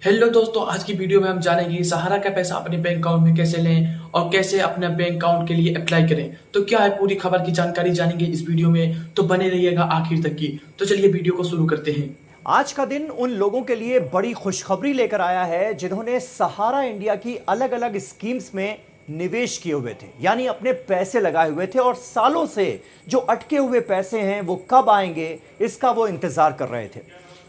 Hello दोस्तों, आज की वीडियो में हम जानेंगे सहारा का पैसा अपने बैंक अकाउंट में कैसे लें और कैसे अपने बैंक अकाउंट के लिए अप्लाई करें। तो क्या है, पूरी खबर की जानकारी जानेंगे इस वीडियो में, तो बने रहिएगा आखिर तक की। तो चलिए वीडियो को शुरू करते हैं। आज का दिन उन लोगों के लिए बड़ी खुशखबरी लेकर आया है जिन्होंने सहारा इंडिया की अलग अलग स्कीम्स में निवेश किए हुए थे, यानी अपने पैसे लगाए हुए थे और सालों से जो अटके हुए पैसे हैं वो कब आएंगे इसका वो इंतजार कर रहे थे।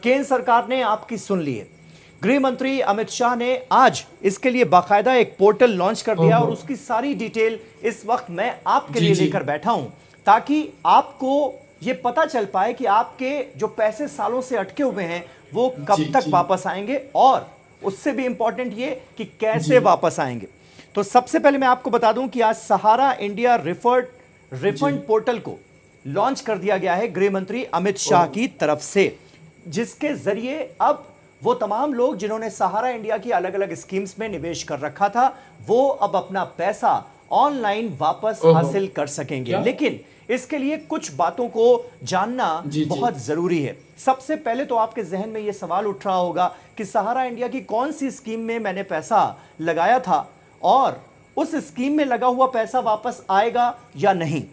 केंद्र सरकार ने आपकी सुन ली है। गृह मंत्री अमित शाह ने आज इसके लिए बाकायदा एक पोर्टल लॉन्च कर दिया और उसकी सारी डिटेल इस वक्त मैं आपके लिए लेकर बैठा हूं, ताकि आपको ये पता चल पाए कि आपके जो पैसे सालों से अटके हुए हैं वो कब तक वापस आएंगे और उससे भी इंपॉर्टेंट ये कि कैसे वापस आएंगे। तो सबसे पहले मैं आपको बता दूं कि आज सहारा इंडिया रिफंड पोर्टल को लॉन्च कर दिया गया है गृह मंत्री अमित शाह की तरफ से, जिसके जरिए अब वो तमाम लोग जिन्होंने सहारा इंडिया की अलग अलग स्कीम्स में निवेश कर रखा था वो अब अपना पैसा ऑनलाइन वापस हासिल कर सकेंगे। लेकिन इसके लिए कुछ बातों को जानना बहुत जरूरी है। सबसे पहले तो आपके जहन में यह सवाल उठ रहा होगा कि सहारा इंडिया की कौन सी स्कीम में मैंने पैसा लगाया था और उस स्कीम में लगा हुआ पैसा वापस आएगा या नहीं।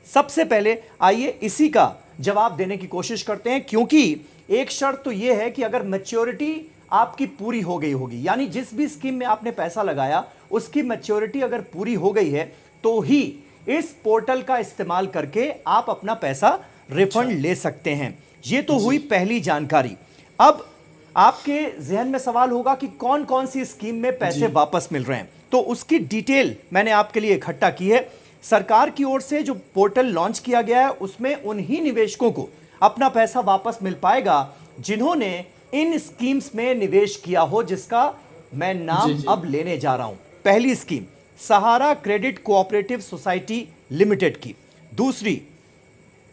सबसे पहले आइए इसी का जवाब देने की कोशिश करते हैं, क्योंकि एक शर्त तो यह है कि अगर मैच्योरिटी आपकी पूरी हो गई होगी, यानी जिस भी स्कीम में आपने पैसा लगाया उसकी मैच्योरिटी अगर पूरी हो गई है तो ही इस पोर्टल का इस्तेमाल करके आप अपना पैसा रिफंड ले सकते हैं। यह तो हुई पहली जानकारी। अब आपके जहन में सवाल होगा कि कौन कौन सी स्कीम में पैसे वापस मिल रहे हैं, तो उसकी डिटेल मैंने आपके लिए इकट्ठा की है। सरकार की ओर से जो पोर्टल लॉन्च किया गया है उसमें उन्हीं निवेशकों को अपना पैसा वापस मिल पाएगा जिन्होंने इन स्कीम्स में निवेश किया हो, जिसका मैं नाम अब लेने जा रहा हूं। पहली स्कीम सहारा क्रेडिट कोऑपरेटिव सोसाइटी लिमिटेड की, दूसरी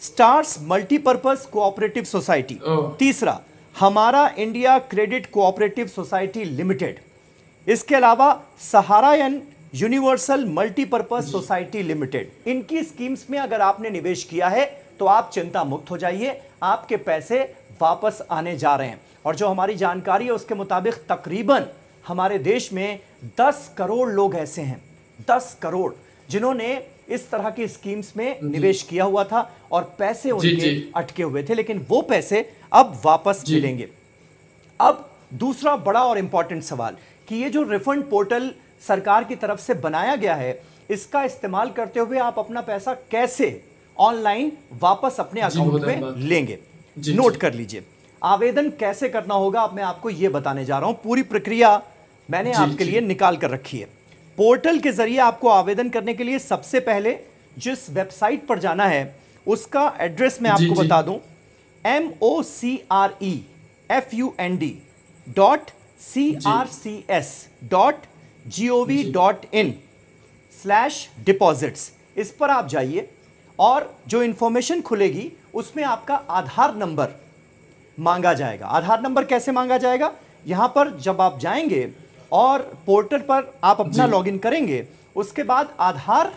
स्टार्स मल्टीपर्पज कोऑपरेटिव सोसाइटी, तीसरा हमारा India credit cooperative society limited, इसके अलावा सहारायन यूनिवर्सल मल्टीपर्पज सोसाइटी लिमिटेड। इनकी स्कीम्स में अगर आपने निवेश किया है तो आप चिंता मुक्त हो जाइए, आपके पैसे वापस आने जा रहे हैं। और जो हमारी जानकारी है उसके मुताबिक तकरीबन हमारे देश में 10 करोड़ लोग ऐसे हैं, 10 करोड़ जिन्होंने इस तरह की स्कीम्स में निवेश किया हुआ था और पैसे उनके अटके हुए थे, लेकिन वो पैसे अब वापस मिलेंगे। अब दूसरा बड़ा और इंपॉर्टेंट सवाल कि ये जो रिफंड पोर्टल सरकार की तरफ से बनाया गया है, इसका इस्तेमाल करते हुए आप अपना पैसा कैसे ऑनलाइन वापस अपने अकाउंट में लेंगे। नोट कर लीजिए, आवेदन कैसे करना होगा अब मैं आपको यह बताने जा रहा हूं। पूरी प्रक्रिया मैंने आपके लिए निकाल कर रखी है। पोर्टल के जरिए आपको आवेदन करने के लिए सबसे पहले जिस वेबसाइट पर जाना है उसका एड्रेस मैं आपको बता दूं, mocrefund.crcs.gov.in/deposits। इस पर आप जाइए और जो इंफॉर्मेशन खुलेगी उसमें आपका आधार नंबर मांगा जाएगा। आधार नंबर कैसे मांगा जाएगा? यहां पर जब आप जाएंगे और पोर्टल पर आप अपना लॉगिन करेंगे, उसके बाद आधार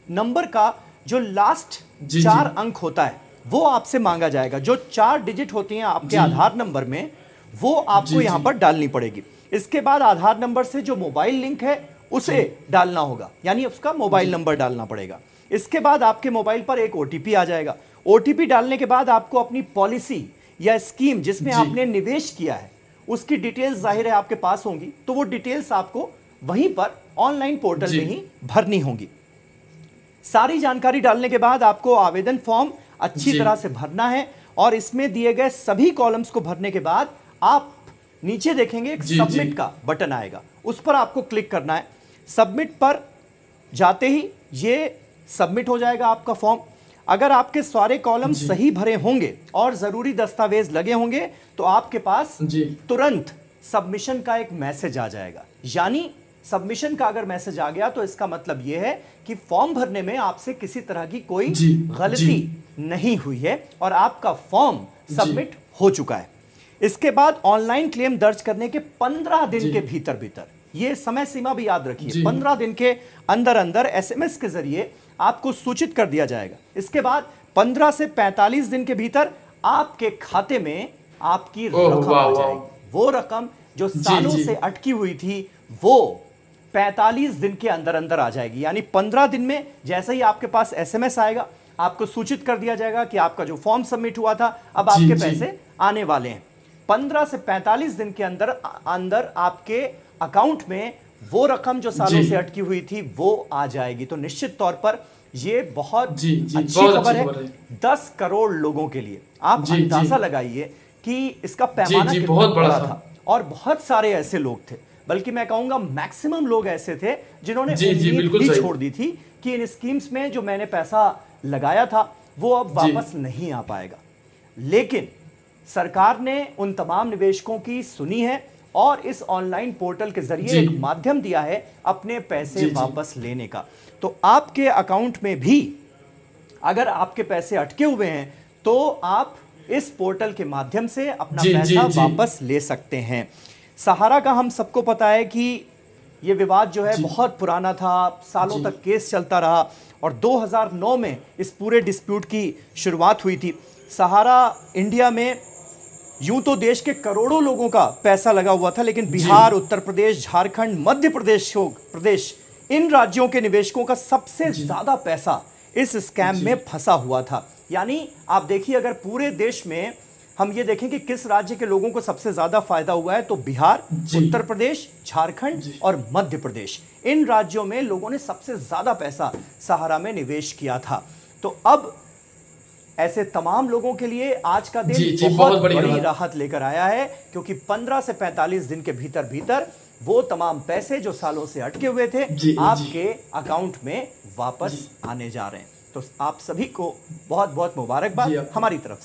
नंबर का जो लास्ट 4 अंक होता है वो आपसे मांगा जाएगा। जो 4 डिजिट होती हैं आपके आधार नंबर में वो आपको यहां पर डालनी पड़ेगी। इसके बाद आधार नंबर से जो मोबाइल लिंक है उसे डालना होगा, यानी उसका मोबाइल नंबर डालना पड़ेगा। इसके बाद आपके मोबाइल पर एक ओटीपी आ जाएगा। ओटीपी डालने के बाद आपको अपनी पॉलिसी या स्कीम जिसमें आपने निवेश किया है उसकी डिटेल्स जाहिर है आपके पास होंगी, तो वो डिटेल्स आपको वहीं पर ऑनलाइन पोर्टल में ही भरनी होंगी। सारी जानकारी डालने के बाद आपको आवेदन फॉर्म अच्छी तरह से भरना है और इसमें दिए गए सभी कॉलम्स को भरने के बाद आप नीचे देखेंगे एक सबमिट का बटन आएगा, उस पर आपको क्लिक करना है। सबमिट पर जाते ही ये सबमिट हो जाएगा आपका फॉर्म। अगर आपके सारे कॉलम सही भरे होंगे और जरूरी दस्तावेज लगे होंगे तो आपके पास तुरंत सबमिशन का एक मैसेज आ जाएगा। यानी सबमिशन का अगर मैसेज आ गया तो इसका मतलब यह है कि फॉर्म भरने में आपसे किसी तरह की कोई गलती नहीं हुई है और आपका फॉर्म सबमिट हो चुका है। इसके बाद ऑनलाइन क्लेम दर्ज करने के 15 दिन के भीतर भीतर, यह समय सीमा भी याद रखिए, 15 दिन के अंदर अंदर एसएमएस के जरिए आपको सूचित कर दिया जाएगा। इसके बाद 15 से 45 दिन के भीतर आपके खाते में आपकी रकम आ जाएगी। वो रकम जो सालों जी। से अटकी हुई थी वो 45 दिन के अंदर अंदर आ जाएगी। यानी 15 दिन में जैसे ही आपके पास एसएमएस आएगा, आपको सूचित कर दिया जाएगा कि आपका जो फॉर्म सबमिट हुआ था अब जी, आपके जी। पैसे आने वाले हैं। 15 से 45 दिन के अंदर अंदर आपके अकाउंट में वो रकम जो सालों जी। से अटकी हुई थी वो आ जाएगी। तो निश्चित तौर पर ये बहुत जी, जी, अच्छी बहुत खबर अच्छी है खबर है। 10 करोड़ लोगों के लिए। आप जी, जी। अंदाजा लगाइए कि इसका पैमाना जी, कितना बहुत बड़ा बड़ा था। था। और बहुत सारे ऐसे लोग थे, बल्कि मैं कहूंगा मैक्सिमम लोग ऐसे थे जिन्होंने जी, जी, उम्मीद बिल्कुल ही सही। छोड़ दी थी कि इन स्कीम्स में जो मैंने पैसा लगाया था वो अब जी। वापस नहीं आ पाएगा। लेकिन सरकार ने उन तमाम निवेशकों की सुनी है और इस ऑनलाइन पोर्टल के जरिए जी। एक माध्यम दिया है अपने पैसे जी, जी। वापस लेने का। तो आपके अकाउंट में भी अगर आपके पैसे अटके हुए हैं तो आप इस पोर्टल के माध्यम से अपना जी, पैसा जी, जी। वापस ले सकते हैं। सहारा का हम सबको पता है कि ये विवाद जो है जी। बहुत पुराना था, सालों जी। तक केस चलता रहा और 2009 में इस पूरे डिस्प्यूट की शुरुआत हुई थी। सहारा इंडिया में यूं तो देश के करोड़ों लोगों का पैसा लगा हुआ था, लेकिन बिहार, उत्तर प्रदेश, झारखंड, मध्य प्रदेश इन राज्यों के निवेशकों का सबसे ज्यादा पैसा इस स्कैम जी। में फंसा हुआ था। यानी आप देखिए, अगर पूरे देश में हम ये देखें कि किस राज्य के लोगों को सबसे ज्यादा फायदा हुआ है तो बिहार, जी। उत्तर प्रदेश, झारखंड जी। और मध्य प्रदेश, इन राज्यों में लोगों ने सबसे ज्यादा पैसा सहारा में निवेश किया था। तो अब ऐसे तमाम लोगों के लिए आज का दिन जी, जी, बहुत बहुत बड़ी बड़ी राहत। राहत लेकर आया है, क्योंकि 15 से 45 दिन के भीतर भीतर वो तमाम पैसे जो सालों से अटके हुए थे जी, आपके अकाउंट में वापस आने जा रहे हैं। तो आप सभी को बहुत बहुत मुबारकबाद जी, आप- हमारी तरफ से।